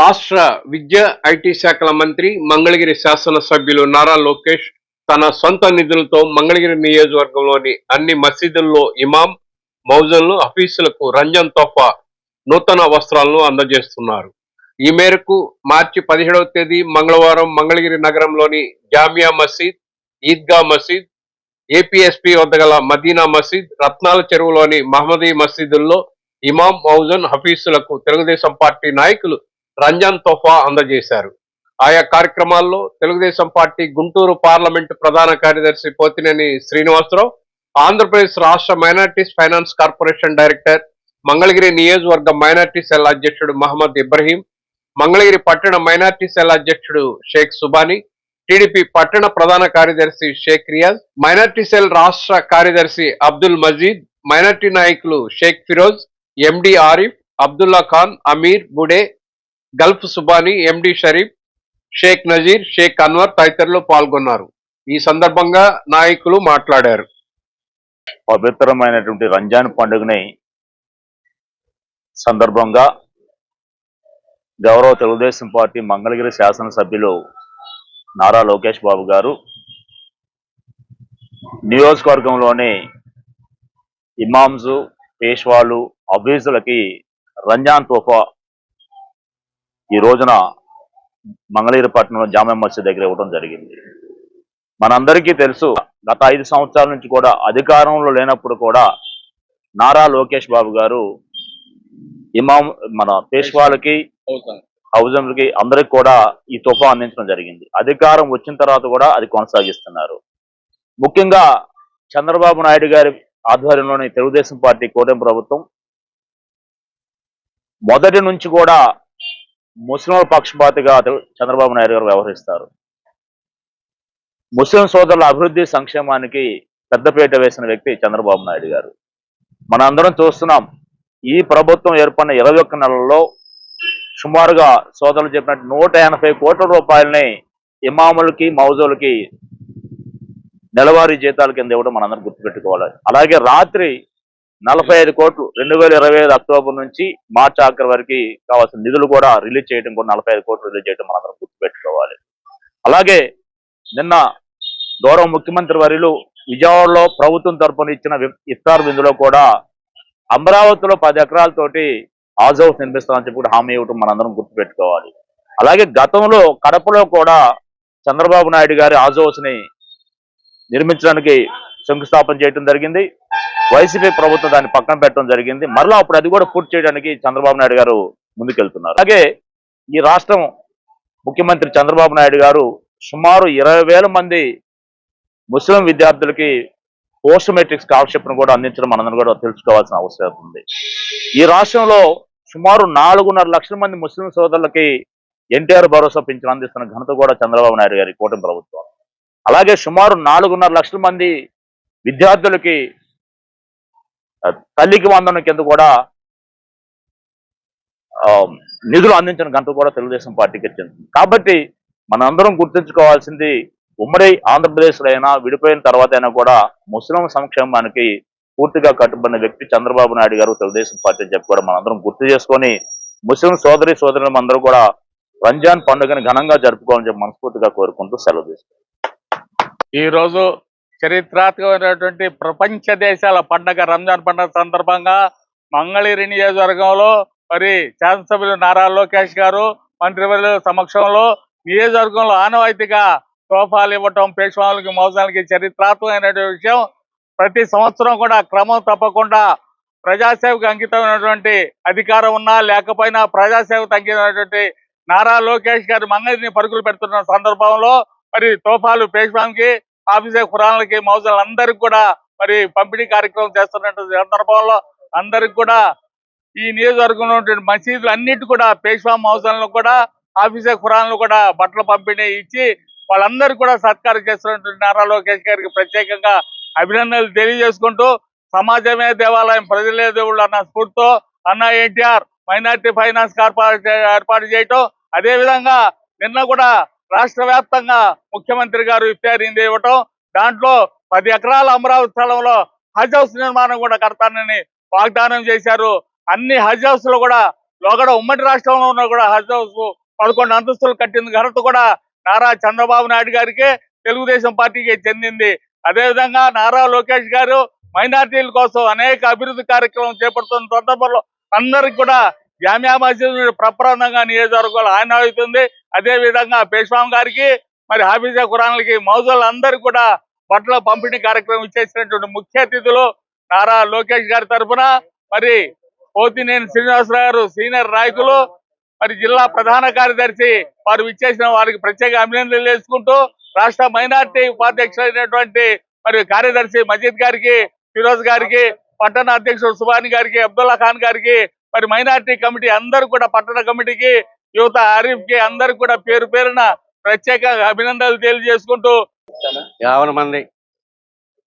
రాష్ట్ర విద్య, ఐటీ శాఖల మంత్రి మంగళగిరి శాసనసభ్యులు నారా లోకేష్ తన సొంత నిధులతో మంగళగిరి నియోజకవర్గంలోని అన్ని మసీదుల్లో ఇమాం, మౌజన్లు, హఫీసులకు రంజాన్ తోఫా నూతన వస్త్రాలను అందజేస్తున్నారు. ఈ మేరకు మార్చి 17వ తేదీ మంగళవారం మంగళగిరి నగరంలోని జామియా మసీద్, ఈద్గా మసీద్, ఏపీఎస్పీ వద్ద గల మదీనా మసీద్, రత్నాల చెరువులోని మహమ్మదీ మసీదుల్లో ఇమాం, మౌజన్, హఫీసులకు తెలుగుదేశం పార్టీ నాయకులు రంజాన్ తోఫా అందజేశారు. ఆయా కార్యక్రమాల్లో తెలుగుదేశం పార్టీ గుంటూరు పార్లమెంటు ప్రధాన కార్యదర్శి పోతినేని శ్రీనివాసరావు, ఆంధ్రప్రదేశ్ రాష్ట్ర minorities finance corporation director, Mangalagiri నియోజకవర్గ మైనార్టీ సెల్ అధ్యక్షుడు మహమ్మద్ ఇబ్రహీం, మంగళగిరి పట్టణ మైనార్టీ సెల్ అధ్యక్షుడు షేక్ సుబానీ, టీడీపీ పట్టణ ప్రధాన కార్యదర్శి షేక్ రియాజ్, మైనార్టీ సెల్ రాష్ట్ర కార్యదర్శి అబ్దుల్ మజీద్, మైనార్టీ నాయకులు షేక్ ఫిరోజ్, ఎండి ఆరిఫ్, అబ్దుల్లా ఖాన్, అమీర్ బుడే, గల్ఫ్ సుబానీ, ఎండి షరీఫ్, షేక్ నజీర్, షేక్ అన్వర్ తదితరులు పాల్గొన్నారు. ఈ సందర్భంగా నాయకులు మాట్లాడారు. పవిత్రమైనటువంటి రంజాన్ పండుగని సందర్భంగా గౌరవ తెలుగుదేశం పార్టీ మంగళగిరి శాసనసభ్యులు నారా లోకేష్ బాబు గారు నియోజకవర్గంలోని ఇమామ్స్, పేష్వాలు, అబీజులకి రంజాన్ తోఫా ఈ రోజున మంగళగిరి పట్టణంలో జామియా మసీద్ దగ్గర ఇవ్వడం జరిగింది. మనందరికీ తెలుసు, గత 5 సంవత్సరాల నుంచి కూడా అధికారంలో లేనప్పుడు కూడా నారా లోకేష్ బాబు గారు ఇమాం మన పేష్వాలకి, హౌజంలకి అందరికి కూడా ఈ తోఫా అందించడం జరిగింది. అధికారం వచ్చిన తర్వాత కూడా అది కొనసాగిస్తున్నారు. ముఖ్యంగా చంద్రబాబు నాయుడు గారి ఆధ్వర్యంలోని తెలుగుదేశం పార్టీ కూటమి ప్రభుత్వం మొదటి నుంచి కూడా ముస్లింల పక్షపాతిగా చంద్రబాబు నాయుడు గారు వ్యవహరిస్తారు. ముస్లిం సోదరుల అభివృద్ధి సంక్షేమానికి పెద్దపీట వేసిన వ్యక్తి చంద్రబాబు నాయుడు గారు. మనందరం చూస్తున్నాం, ఈ ప్రభుత్వం ఏర్పడిన 21 నెలల్లో సుమారుగా సోదరులు చెప్పినట్టు 180 కోట్ల రూపాయలని ఇమాములకి, మౌజులకి నెలవారీ జీతాల కింద ఇవ్వడం మనందరం గుర్తుపెట్టుకోవాలి. అలాగే రాత్రి 45 కోట్లు 2025 అక్టోబర్ నుంచి మార్చి ఆఖరి వరకు కావాల్సిన నిధులు కూడా రిలీజ్ చేయడం, కూడా 45 కోట్లు రిలీజ్ చేయడం మనందరం గుర్తుపెట్టుకోవాలి. అలాగే నిన్న గౌరవ ముఖ్యమంత్రి వర్యులు విజయవాడలో ప్రభుత్వం తరపున ఇచ్చిన ఇఫ్తార్ విందులో కూడా అమరావతిలో 10 ఎకరాలతోటి హాజ్ హౌస్ నిర్మిస్తామని చెప్పి హామీ ఇవ్వడం మనందరం గుర్తుపెట్టుకోవాలి. అలాగే గతంలో కడపలో కూడా చంద్రబాబు నాయుడు గారి హాజ్ హౌస్ ని నిర్మించడానికి శంకుస్థాపన చేయడం జరిగింది. వైసీపీ ప్రభుత్వం దాన్ని పక్కన పెట్టడం జరిగింది. మరలా అప్పుడు అది కూడా పూర్తి చేయడానికి చంద్రబాబు నాయుడు గారు ముందుకెళ్తున్నారు. అలాగే ఈ రాష్ట్రం ముఖ్యమంత్రి చంద్రబాబు నాయుడు గారు సుమారు 20,000 మంది ముస్లిం విద్యార్థులకి పోస్ట్ మెట్రిక్ స్కాలర్షిప్ ను కూడా అందించడం మనందరం కూడా తెలుసుకోవాల్సిన అవసరం ఉంది. ఈ రాష్ట్రంలో సుమారు 4.5 లక్షల మంది ముస్లిం సోదరులకి ఎన్టీఆర్ భరోసా పింఛను అందిస్తున్న ఘనత కూడా చంద్రబాబు నాయుడు గారి కూటమి ప్రభుత్వం. అలాగే సుమారు 4.5 లక్షల మంది విద్యార్థులకి తల్లికి వందనం కింద కూడా నిధులు అందించిన ఘనత కూడా తెలుగుదేశం పార్టీకి చెందుతుంది. కాబట్టి మనందరం గుర్తుంచుకోవాల్సింది, ఉమ్మడి ఆంధ్రప్రదేశ్లో అయినా విడిపోయిన తర్వాత అయినా కూడా ముస్లిం సంక్షేమానికి పూర్తిగా కట్టుబడిన వ్యక్తి చంద్రబాబు నాయుడు గారు తెలుగుదేశం పార్టీ అని చెప్పి కూడా మనందరం గుర్తు చేసుకొని ముస్లిం సోదరులు అందరూ కూడా రంజాన్ పండుగని ఘనంగా జరుపుకోవాలని చెప్పి మనస్ఫూర్తిగా కోరుకుంటూ సెలవు తీసుకుంటాం. ఈ రోజు చరిత్రాత్మకమైనటువంటి ప్రపంచ దేశాల పండుగ రంజాన్ పండుగ సందర్భంగా మంగళగిరి నియోజకవర్గంలో మరి శాసనసభ్యులు నారా లోకేష్ గారు మంత్రివర్యుల సమక్షంలో నియోజకవర్గంలో ఆనవాయితీగా తోఫాలు ఇవ్వటం, పేష్వాలకి, మౌజాలకి చరిత్రాత్మకమైనటువంటి విషయం. ప్రతి సంవత్సరం కూడా క్రమం తప్పకుండా ప్రజాసేవకు అంకితమైనటువంటి అధికారం ఉన్నా లేకపోయినా ప్రజాసేవకు అంకితమైనటువంటి నారా లోకేష్ గారు మంగళగిరిని పరుగులు పెడుతున్న సందర్భంలో మరి తోఫాలు, పేష్వాలకి, ఆఫీసే ఖురాన్లకి, మౌజాలందరికీ కూడా మరి పంపిణీ కార్యక్రమం చేస్తున్నటువంటి సందర్భంలో అందరికి కూడా ఈ నియోజకవర్గంలో ఉన్నటువంటి మసీదులు అన్నిటి కూడా పేష్వా, మౌజాలను కూడా, ఆఫీసే ఖురాన్లు కూడా బట్టలు పంపిణీ ఇచ్చి వాళ్ళందరికీ కూడా సత్కారం చేస్తున్నటువంటి నారా లోకేష్ గారికి ప్రత్యేకంగా అభినందనలు తెలియజేసుకుంటూ, సమాజమే దేవాలయం, ప్రజలే దేవుళ్ళు అన్న స్ఫూర్తితో అన్న ఎన్టీఆర్ మైనార్టీ ఫైనాన్స్ కార్పొరేషన్ ఏర్పాటు చేయటం, అదేవిధంగా నిన్న కూడా రాష్ట్ర వ్యాప్తంగా ముఖ్యమంత్రి గారు ఇఫ్తార్ విందు ఇవ్వటం, దాంట్లో 10 ఎకరాల అమరావతి స్థలంలో హజ్ హౌస్ నిర్మాణం కూడా కడతానని వాగ్దానం చేశారు. అన్ని హజ్ హౌస్ లో కూడా లోగడ ఉమ్మడి రాష్ట్రంలో ఉన్న కూడా హజ్ హౌస్ 11 అంతస్తులు కట్టింది ఘనత కూడా నారా చంద్రబాబు నాయుడు గారికి, తెలుగుదేశం పార్టీకి చెందింది. అదేవిధంగా నారా లోకేష్ గారు మైనార్టీల కోసం అనేక అభివృద్ధి కార్యక్రమం చేపడుతున్న సందర్భంలో అందరికి కూడా జామియా మసీద్ ప్రప్రదంగా నియోజకవర్గాలు ఆయన అవుతుంది. అదే విధంగా పేష్వాం గారికి, మరి హాఫీజా ఖురాన్లకి, మౌజులందరికీ కూడా బట్టల పంపిణీ కార్యక్రమం ఇచ్చేసినటువంటి ముఖ్య అతిథులు నారా లోకేష్ గారి తరఫున మరి పోతినేని శ్రీనివాసరావు గారు సీనియర్ నాయకులు, మరి జిల్లా ప్రధాన కార్యదర్శి వారు ఇచ్చేసిన వారికి ప్రత్యేక అభినందనలు చేసుకుంటూ, రాష్ట్ర మైనార్టీ ఉపాధ్యక్షులైనటువంటి మరి కార్యదర్శి మజీద్ గారికి, ఫిరోజ్ గారికి, పట్టణ అధ్యక్షుడు సుబాని గారికి, అబ్దుల్లా ఖాన్ గారికి, మరి మైనార్టీ కమిటీ అందరూ కూడా, పట్టణ కమిటీకి, యువత ఆరిఫ్ కి అందరూ కూడా పేరు పేరున ప్రత్యేక అభినందనలు తెలియజేసుకుంటూ 50 మంది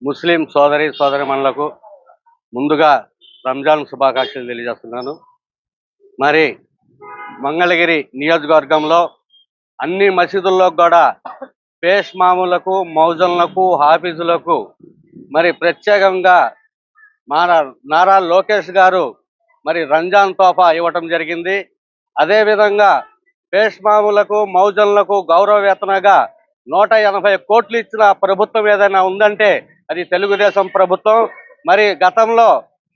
ముస్లిం సోదరిమణులకు ముందుగా రంజాన్ శుభాకాంక్షలు తెలియజేస్తున్నాను. మరి మంగళగిరి నియోజకవర్గంలో అన్ని మసీదుల్లో కూడా పేష్ మామూలకు, మౌజన్లకు, హాఫీజులకు మరి ప్రత్యేకంగా నారా లోకేష్ గారు మరి రంజాన్ తోఫా ఇవ్వటం జరిగింది. అదేవిధంగా పేష్ మామూలకు, మౌజన్లకు గౌరవ వేతనగా 180 కోట్లు ఇచ్చిన ప్రభుత్వం ఏదైనా ఉందంటే అది తెలుగుదేశం ప్రభుత్వం. మరి గతంలో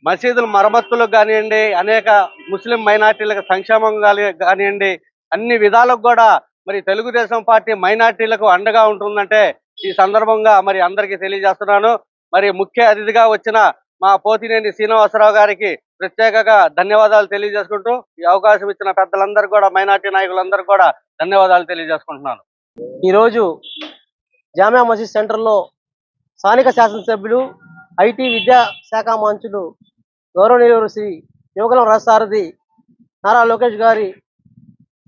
మసీదుల మరమ్మతులకు కానివ్వండి, అనేక ముస్లిం మైనార్టీలకు సంక్షేమం కానివ్వండి, అన్ని విధాలకు కూడా మరి తెలుగుదేశం పార్టీ మైనార్టీలకు అండగా ఉంటుందంటే ఈ సందర్భంగా మరి అందరికీ తెలియజేస్తున్నాను. మరి ముఖ్య అతిథిగా వచ్చిన మా పోతినేని శ్రీనివాసరావు గారికి ప్రత్యేకంగా ధన్యవాదాలు తెలియజేసుకుంటూ, ఈ అవకాశం ఇచ్చిన పెద్దలందరూ కూడా, మైనార్టీ నాయకులందరూ కూడా ధన్యవాదాలు తెలియజేసుకుంటున్నాను. ఈరోజు జామియా మసీద్ సెంటర్లో స్థానిక శాసనసభ్యులు, ఐటీ విద్యా శాఖ మంత్రులు గౌరవనీయులు శ్రీ యువకులం రథసారథి నారా లోకేష్ గారి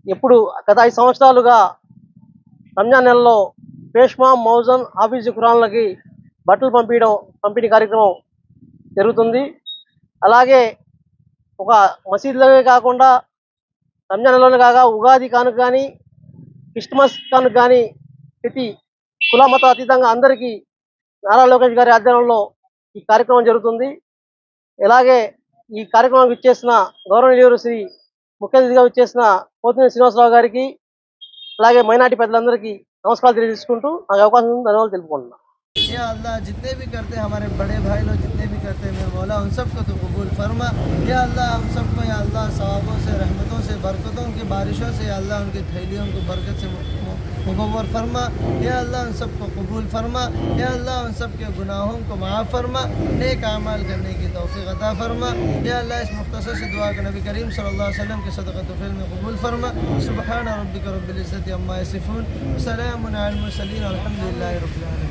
ఎప్పుడు గత 5 సంవత్సరాలుగా రంజాన్ నెలలో పేష్మా, మౌజన్, హాఫీజ్ ఖురాన్లకి బట్టలు పంపిణీ కార్యక్రమం జరుగుతుంది. అలాగే ఒక మసీదులే కాకుండా రంజాన్ నెలలోనే కాక ఉగాది కానుక కానీ, క్రిస్మస్ కానుక కానీ ప్రతి కుల మత అతీతంగా అందరికీ నారా లోకేష్ గారి ఆధ్వర్యంలో ఈ కార్యక్రమం జరుగుతుంది. ఇలాగే ఈ కార్యక్రమానికి ఇచ్చేసిన గౌరవనీయులు శ్రీ ముఖ్య అతిథిగా ఇచ్చేసిన పోతినేని శ్రీనివాసరావు గారికి, అలాగే మైనార్టీ పెద్దలందరికీ నమస్కారాలు తెలియజేసుకుంటూ నాకు అవకాశం ధన్యవాదాలు తెలుపుకుంటున్నాను. या अल्लाह जितने भी करते हैं हमारे बड़े भाई लोग जितने भी करते हैं मेरे मौला उन सबको तो कबूल फरमा। या अल्लाह हम सबको या अल्लाह सवाबों से, रहमतों से, बरकतों की बारिशों से या अल्लाह उनकी थैलियों को बरकत से मुकव्वर फरमा। या अल्लाह उन सबको कबूल फरमा। या अल्लाह उन सब के गुनाहों को माफ़ फरमा, नेक अमाल करने की तौफीक अता फरमा। या अल्लाह इस मुख्तसर से दुआ का नबी करीम सल्लल्लाहु अलैहि वसल्लम के सदक़त फ़िल में कबूल फरमा। सुब्हान रब्बिक रब्बिल इज़्ज़ति अम्मा यसिफ़ून, सलामुन अलल मुरसलीन, अल्हम्दुलिल्लाहि रब्बिल आलमीन।